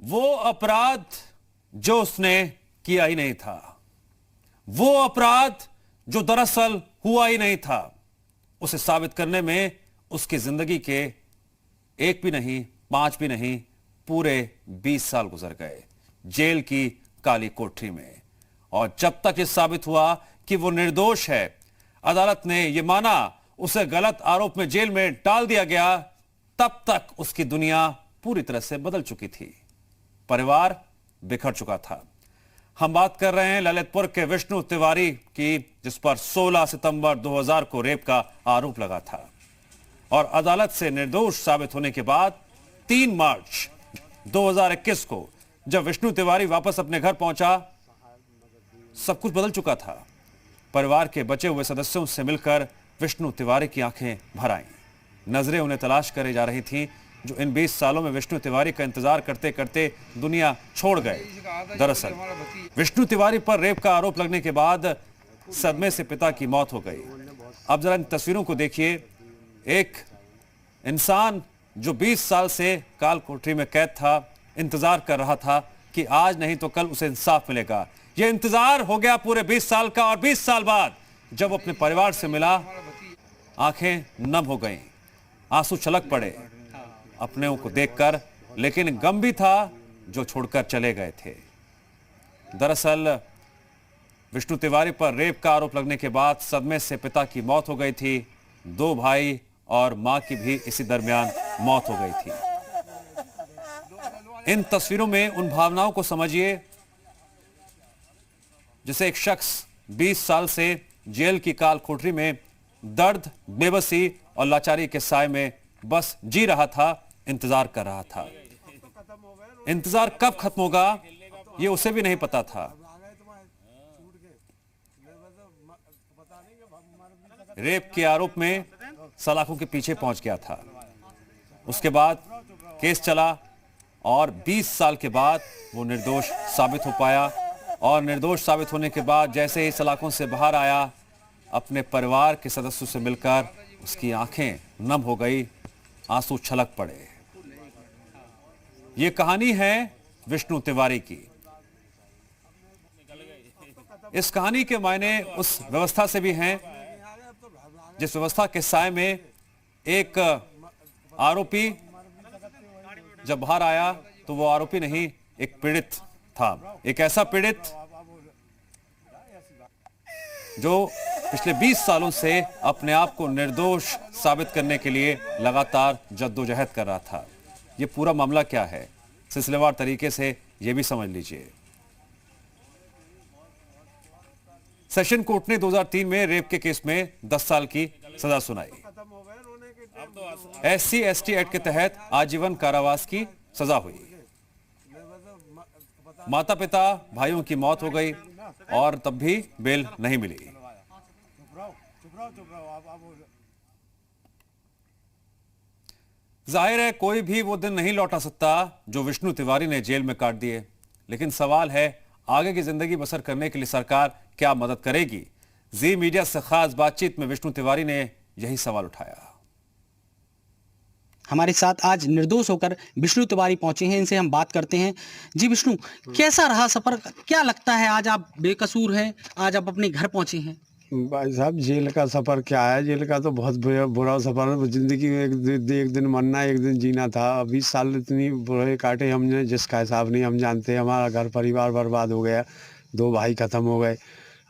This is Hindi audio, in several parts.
वो अपराध जो उसने किया ही नहीं था, वो अपराध जो दरअसल हुआ ही नहीं था, उसे साबित करने में उसकी जिंदगी के एक भी नहीं, 5 भी नहीं, पूरे 20 साल गुजर गए जेल की काली कोठरी में। और जब तक यह साबित हुआ कि वो निर्दोष है, अदालत ने यह माना, उसे गलत आरोप में जेल में डाल दिया गया, तब तक उसकी दुनिया पूरी तरह से बदल चुकी थी। परिवार बिखर चुका था। हम बात कर रहे हैं ललितपुर के विष्णु तिवारी की, जिस पर 16 सितंबर 2000 को रेप का आरोप लगा था और अदालत से निर्दोष साबित होने के बाद 3 मार्च 2021 को जब विष्णु तिवारी वापस अपने घर पहुंचा, सब कुछ बदल चुका था। परिवार के बचे हुए सदस्यों से मिलकर विष्णु तिवारी की आंखें भर आईं। नजरें उन्हें तलाश करे जा रही थीं, जो इन 20 सालों में विष्णु तिवारी का इंतजार करते करते दुनिया छोड़ गए। दरअसल विष्णु तिवारी पर रेप का आरोप लगने के बाद सदमे से पिता की मौत हो गई। अब जरा इन तस्वीरों को देखिए। एक इंसान जो 20 साल से काल कोठरी में कैद था, इंतजार कर रहा था कि आज नहीं तो कल उसे इंसाफ मिलेगा। यह इंतजार हो गया पूरे 20 साल का, और 20 साल बाद जब अपने परिवार से मिला, आंखें नम हो गईं, आंसू छलक पड़े अपने को देखकर, लेकिन गम भी था जो छोड़कर चले गए थे। दरअसल विष्णु तिवारी पर रेप का आरोप लगने के बाद सदमे से पिता की मौत हो गई थी। 2 भाई और मां की भी इसी दरमियान मौत हो गई थी। इन तस्वीरों में उन भावनाओं को समझिए जिसे एक शख्स 20 साल से जेल की काल कोठरी में दर्द, बेबसी और लाचारी के साए में बस जी रहा था, इंतजार कर रहा था। इंतजार कब खत्म होगा ये उसे भी नहीं पता था। रेप के आरोप में सलाखों के पीछे पहुंच गया था। उसके बाद केस चला और 20 साल के बाद वो निर्दोष साबित हो पाया। और निर्दोष साबित होने के बाद जैसे ही सलाखों से बाहर आया, अपने परिवार के सदस्यों से मिलकर उसकी आंखें नम हो गई, आंसू छलक पड़े। ये कहानी है विष्णु तिवारी की। इस कहानी के मायने उस व्यवस्था से भी हैं जिस व्यवस्था के साए में एक आरोपी जब बाहर आया तो वो आरोपी नहीं, एक पीड़ित था। एक ऐसा पीड़ित जो पिछले 20 सालों से अपने आप को निर्दोष साबित करने के लिए लगातार जद्दोजहद कर रहा था। ये पूरा मामला क्या है, सिलसिलेवार तरीके से ये भी समझ लीजिए। सेशन कोर्ट ने 2003 में रेप के केस में 10 साल की सजा सुनाई। SC/ST एक्ट के तहत आजीवन कारावास की सजा हुई। माता पिता भाइयों की मौत हो गई और तब भी बेल नहीं मिली। जाहिर है कोई भी वो दिन नहीं लौटा सकता जो विष्णु तिवारी ने जेल में काट दिए, लेकिन सवाल है आगे की जिंदगी बसर करने के लिए सरकार क्या मदद करेगी। जी मीडिया से खास बातचीत में विष्णु तिवारी ने यही सवाल उठाया। हमारे साथ आज निर्दोष होकर विष्णु तिवारी पहुंचे हैं, इनसे हम बात करते हैं। जी विष्णु, कैसा रहा सफर, क्या लगता है आज आप बेकसूर हैं, आज आप अपने घर पहुंचे हैं? भाई साहब, जेल का सफ़र क्या है, जेल का तो बहुत बुरा सफ़र है। ज़िंदगी में एक दिन मरना, एक दिन जीना था। 20 साल इतनी बुरे काटे हमने, जिसका हिसाब नहीं हम जानते। हमारा घर परिवार बर्बाद हो गया, 2 भाई ख़त्म हो गए,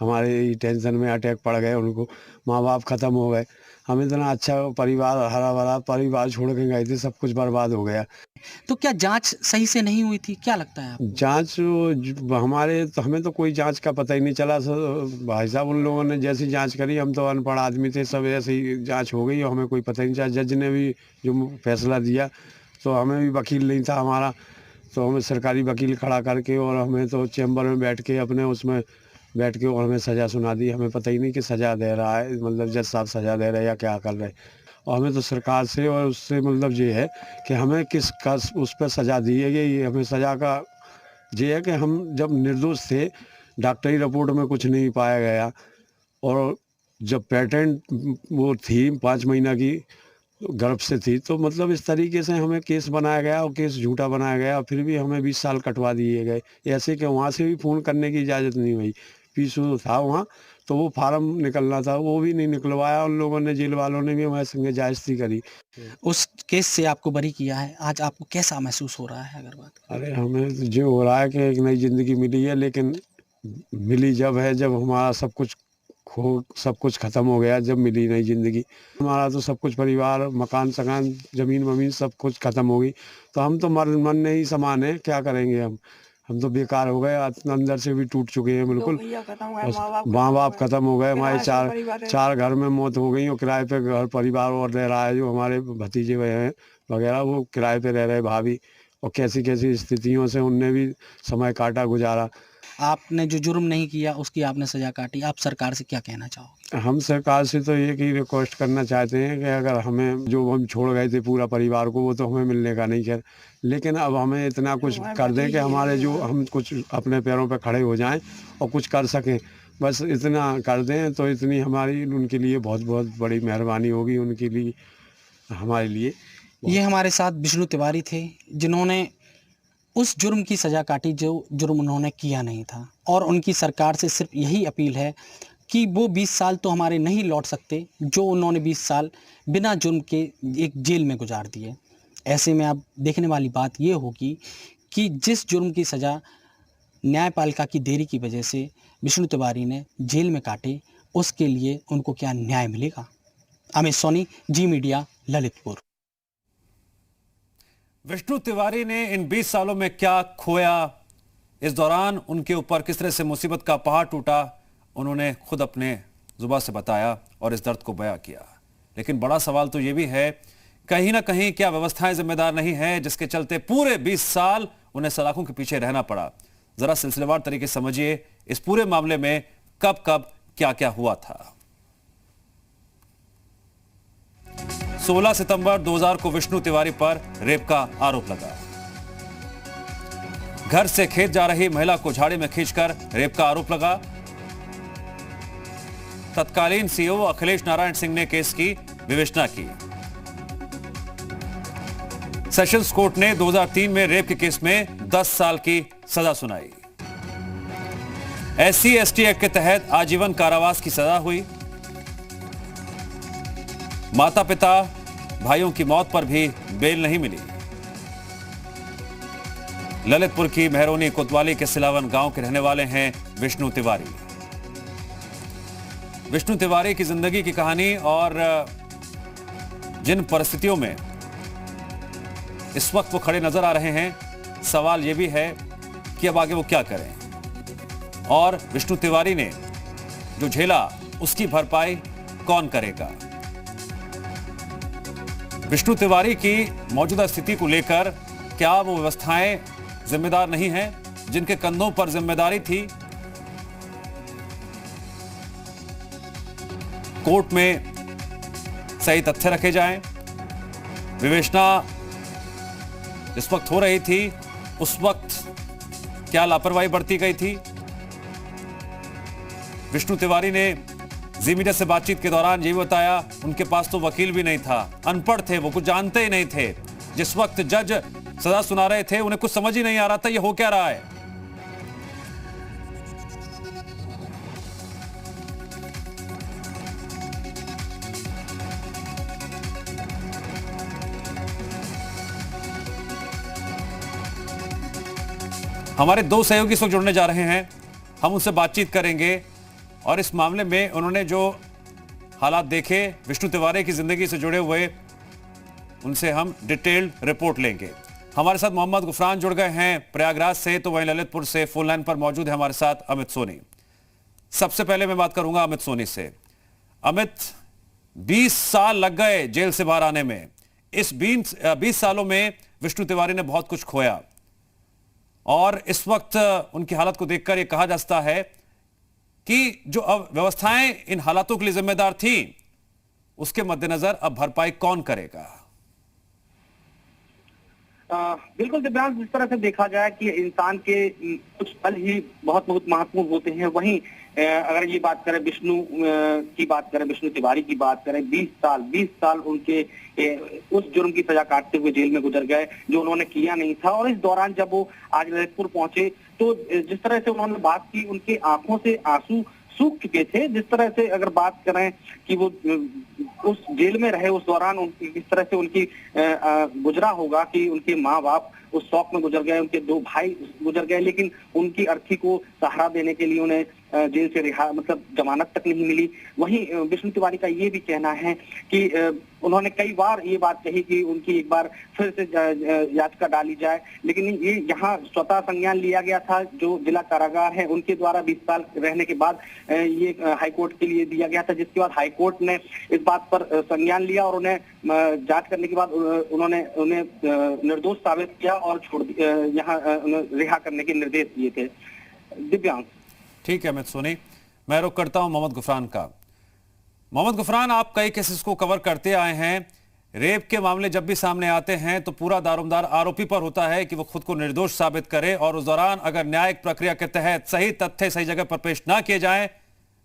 हमारे टेंशन में अटैक पड़ गए, उनको माँ बाप ख़त्म हो गए। हम इतना अच्छा परिवार, हरा भरा परिवार छोड़ के गए थे, सब कुछ बर्बाद हो गया। तो क्या जांच सही से नहीं हुई थी, क्या लगता है आपको? जांच हमें तो कोई जांच का पता ही नहीं चला। भाई साहब, उन लोगों ने जैसी जांच करी, हम तो अनपढ़ आदमी थे, सब ऐसे ही जांच हो गई और हमें कोई पता ही नहीं चला। जज ने भी जो फैसला दिया, तो हमें भी वकील नहीं था हमारा, तो हमें सरकारी वकील खड़ा करके और हमें तो चैम्बर में बैठ के अपने उसमें बैठ के और हमें सज़ा सुना दी। हमें पता ही नहीं कि सज़ा दे रहा है, मतलब जज साहब सज़ा दे रहे हैं या क्या कर रहे हैं। और हमें तो सरकार से और उससे मतलब ये है कि हमें किस का उस पर सज़ा दी है। ये हमें सज़ा का ये है कि हम जब निर्दोष थे, डॉक्टरी रिपोर्ट में कुछ नहीं पाया गया, और जब पेटेंट वो थी 5 महीना की, गर्भ से थी, तो मतलब इस तरीके से हमें केस बनाया गया और केस झूठा बनाया गया, फिर भी हमें 20 साल कटवा दिए गए। ऐसे कि वहाँ से भी फ़ोन करने की इजाज़त नहीं हुई। पीसू था वहाँ, तो वो फार्म निकलना था, वो भी नहीं निकलवाया उन लोगों ने, जेल वालों ने भी हमारे संगे ज़्यादती करी। उस केस से आपको बरी किया है, आज आपको कैसा महसूस हो रहा है अगर बात करें? अरे हमें तो जो हो रहा है कि एक नई ज़िंदगी मिली है, लेकिन मिली जब है जब हमारा सब कुछ ख़त्म हो गया, जब मिली नई ज़िंदगी। हमारा तो सब कुछ परिवार, मकान-सकान, ज़मीन-वमीन सब कुछ ख़त्म हो गई। तो हम तो मरने ही समान हैं, क्या करेंगे हम? हम तो बेकार हो गए, अंदर से भी टूट चुके हैं बिल्कुल। बस माँ-बाप ख़त्म हो गए, हमारे 4 घर में मौत हो गई और किराए पे घर परिवार और रह रहा है, जो हमारे भतीजे वह हैं वगैरह, वो किराए पे रह रहे, भाभी। और कैसी-कैसी स्थितियों से उनने भी समय काटा, गुज़ारा। आपने जो जुर्म नहीं किया उसकी आपने सजा काटी, आप सरकार से क्या कहना चाहोगे? हम सरकार से तो एक ही रिक्वेस्ट करना चाहते हैं कि अगर हमें जो हम छोड़ गए थे पूरा परिवार को, वो तो हमें मिलने का नहीं खैर, लेकिन अब हमें इतना कुछ कर दें कि हमारे जो हम कुछ अपने पैरों पे खड़े हो जाएं और कुछ कर सकें, बस इतना कर दें तो इतनी हमारी उनके लिए बहुत बहुत बड़ी मेहरबानी होगी, उनके लिए, हमारे लिए। ये हमारे साथ विष्णु तिवारी थे, जिन्होंने उस जुर्म की सज़ा काटी जो जुर्म उन्होंने किया नहीं था, और उनकी सरकार से सिर्फ यही अपील है कि वो 20 साल तो हमारे नहीं लौट सकते जो उन्होंने 20 साल बिना जुर्म के एक जेल में गुजार दिए। ऐसे में अब देखने वाली बात ये होगी कि जिस जुर्म की सज़ा न्यायपालिका की देरी की वजह से विष्णु तिवारी ने जेल में काटे, उसके लिए उनको क्या न्याय मिलेगा। अमित सोनी, जी मीडिया, ललितपुर। विष्णु तिवारी ने इन 20 सालों में क्या खोया, इस दौरान उनके ऊपर किस तरह से मुसीबत का पहाड़ टूटा, उन्होंने खुद अपने जुबान से बताया और इस दर्द को बयां किया। लेकिन बड़ा सवाल तो यह भी है, कहीं ना कहीं क्या व्यवस्थाएं जिम्मेदार नहीं है जिसके चलते पूरे 20 साल उन्हें सलाखों के पीछे रहना पड़ा। जरा सिलसिलेवार तरीके से समझिए इस पूरे मामले में कब कब क्या क्या हुआ था। 16 सितंबर 2000 को विष्णु तिवारी पर रेप का आरोप लगा। घर से खेत जा रही महिला को झाड़ी में खींचकर रेप का आरोप लगा। तत्कालीन सीओ अखिलेश नारायण सिंह ने केस की विवेचना की। सेशंस कोर्ट ने 2003 में रेप के केस में 10 साल की सजा सुनाई। SC/ST एक्ट के तहत आजीवन कारावास की सजा हुई। माता पिता भाइयों की मौत पर भी बेल नहीं मिली। ललितपुर की मेहरोनी कोतवाली के सिलावन गांव के रहने वाले हैं विष्णु तिवारी। विष्णु तिवारी की जिंदगी की कहानी और जिन परिस्थितियों में इस वक्त वो खड़े नजर आ रहे हैं, सवाल यह भी है कि अब आगे वो क्या करें, और विष्णु तिवारी ने जो झेला उसकी भरपाई कौन करेगा। विष्णु तिवारी की मौजूदा स्थिति को लेकर क्या वो व्यवस्थाएं जिम्मेदार नहीं हैं जिनके कंधों पर जिम्मेदारी थी। कोर्ट में सही तथ्य रखे जाएं। विवेचना जिस वक्त हो रही थी उस वक्त क्या लापरवाही बरती गई थी। विष्णु तिवारी ने जी मीडिया से बातचीत के दौरान यही बताया, उनके पास तो वकील भी नहीं था, अनपढ़ थे, वो कुछ जानते ही नहीं थे। जिस वक्त जज सजा सुना रहे थे उन्हें कुछ समझ ही नहीं आ रहा था ये हो क्या रहा है। हमारे दो सहयोगी इस वक्त जुड़ने जा रहे हैं, हम उनसे बातचीत करेंगे और इस मामले में उन्होंने जो हालात देखे विष्णु तिवारी की जिंदगी से जुड़े हुए, उनसे हम डिटेल्ड रिपोर्ट लेंगे। हमारे साथ मोहम्मद गुफरान जुड़ गए हैं प्रयागराज से, तो वहीं ललितपुर से फोन लाइन पर मौजूद है हमारे साथ अमित सोनी। सबसे पहले मैं बात करूंगा अमित सोनी से। अमित, 20 साल लग गए जेल से बाहर आने में। इस 20 सालों में विष्णु तिवारी ने बहुत कुछ खोया और इस वक्त उनकी हालत को देखकर यह कहा जा सकता है कि जो अब व्यवस्थाएं इन हालातों के लिए जिम्मेदार थी, उसके मद्देनजर अब भरपाई कौन करेगा। बिल्कुल दिव्यांश, जिस तरह से देखा जाए कि इंसान के कुछ पल ही बहुत बहुत महत्वपूर्ण होते हैं, वहीं अगर ये बात करें की बात करें, विष्णु तिवारी की बात करें, 20 साल उनके उस जुर्म की सजा काटते हुए जेल में गुजर गए जो उन्होंने किया नहीं था। और इस दौरान जब वो आज ललितपुर पहुंचे तो जिस तरह से उन्होंने बात की, उनकी आंखों से आंसू सूख चुके थे। जिस तरह से अगर बात करें कि वो उस जेल में रहे, उस दौरान किस तरह से उनकी गुजरा होगा कि उनके माँ बाप उस शौक में गुजर गए, उनके 2 भाई गुजर गए, लेकिन उनकी अर्थी को सहारा देने के लिए उन्हें जेल से जमानत तक नहीं मिली। वहीं विष्णु तिवारी का ये भी कहना है कि उन्होंने कई बार ये बात कही कि उनकी एक बार फिर से याचिका डाली जाए, लेकिन ये यहाँ स्वतः संज्ञान लिया गया था। जो जिला कारागार है उनके द्वारा 20 साल रहने के बाद ये हाईकोर्ट के लिए दिया गया था, जिसके बाद हाईकोर्ट ने इस बात पर संज्ञान लिया और उन्हें जांच करने के बाद उन्होंने उन्हें निर्दोष साबित किया और यहाँ रिहा करने के निर्देश दिए थे। दिव्यांश। ठीक है अमित सोनी, मैं रुक करता हूं मोहम्मद गुफरान का। मोहम्मद गुफरान, आप कई केसेस को कवर करते आए हैं। रेप के मामले जब भी सामने आते हैं तो पूरा दारोमदार आरोपी पर होता है कि वो खुद को निर्दोष साबित करे, और उस दौरान अगर न्यायिक प्रक्रिया के तहत सही तथ्य सही जगह पर पेश ना किए जाएं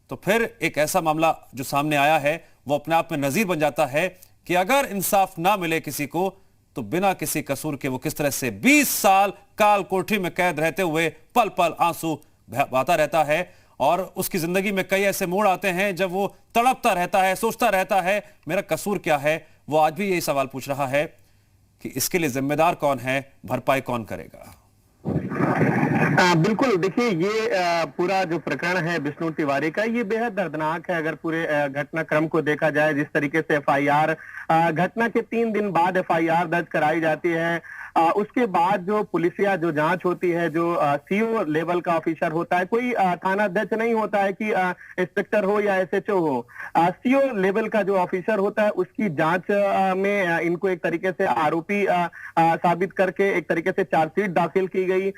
तो फिर एक ऐसा मामला जो सामने आया है वो अपने आप में नजीर बन जाता है कि अगर इंसाफ ना मिले किसी को तो बिना किसी कसूर के वो किस तरह से 20 साल काल कोठरी में कैद रहते हुए पल पल आंसू बहाता रहता है। और उसकी जिंदगी में कई ऐसे मोड़ आते हैं जब वो तड़पता रहता है, सोचता रहता है मेरा कसूर क्या है। वो आज भी यही सवाल पूछ रहा है कि इसके लिए जिम्मेदार कौन है, भरपाई कौन करेगा। बिल्कुल, देखिए ये पूरा जो प्रकरण है विष्णु तिवारी का, ये बेहद दर्दनाक है। अगर पूरे घटनाक्रम को देखा जाए, जिस तरीके से एफआईआर घटना के 3 दिन बाद एफआईआर दर्ज कराई जाती है, उसके बाद जो पुलिसिया जो जांच होती है, जो सीओ लेवल का ऑफिसर होता है, कोई थाना अध्यक्ष नहीं होता है कि इंस्पेक्टर हो या एसएचओ हो, सीओ लेवल का जो ऑफिसर होता है उसकी जांच में इनको एक तरीके से आरोपी साबित करके एक तरीके से चार्जशीट दाखिल की गई।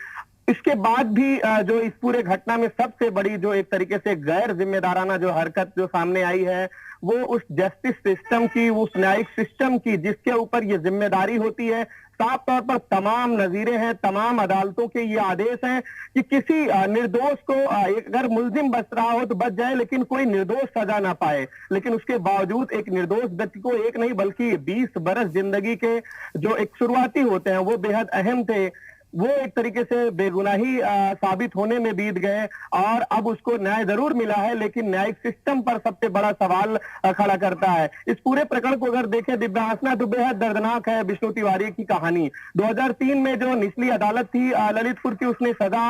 इसके बाद भी जो इस पूरे घटना में सबसे बड़ी जो एक तरीके से गैर जिम्मेदाराना जो हरकत जो सामने आई है, वो उस जस्टिस सिस्टम की, उस न्यायिक सिस्टम की जिसके ऊपर ये जिम्मेदारी होती है। साफ तौर पर तमाम नजीरें हैं, तमाम अदालतों के ये आदेश हैं कि किसी निर्दोष को अगर मुलजिम बच रहा हो तो बच जाए, लेकिन कोई निर्दोष सजा ना पाए। लेकिन उसके बावजूद एक निर्दोष व्यक्ति को एक नहीं बल्कि 20 बरस जिंदगी के जो एक शुरुआती होते हैं वो बेहद अहम थे, वो एक तरीके से बेगुनाही साबित होने में बीत गए। और अब उसको न्याय जरूर मिला है, लेकिन न्यायिक सिस्टम पर सबसे बड़ा सवाल खड़ा करता है। इस पूरे प्रकरण को अगर देखें दिव्यांशना, तो बेहद दर्दनाक है विष्णु तिवारी की कहानी। 2003 में जो निचली अदालत थी ललितपुर की, उसने सजा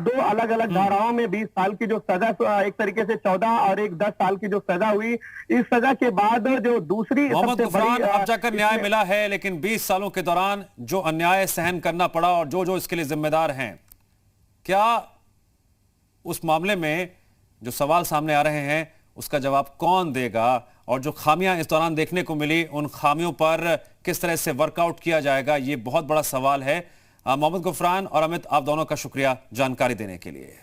2 अलग अलग धाराओं में 20 साल की जो सजा, एक तरीके से 14 और एक 10 साल की जो सजा हुई, इस सजा के बाद जो दूसरी मोहम्मद सबसे बड़ी गुफरान, अब जाकर न्याय मिला है, लेकिन 20 सालों के दौरान जो अन्याय सहन करना पड़ा और जो इसके लिए जिम्मेदार हैं, क्या उस मामले में जो सवाल सामने आ रहे हैं उसका जवाब कौन देगा, और जो खामियां इस दौरान देखने को मिली उन खामियों पर किस तरह से वर्कआउट किया जाएगा, ये बहुत बड़ा सवाल है। मोहम्मद गुफरान और अमित, आप दोनों का शुक्रिया जानकारी देने के लिए।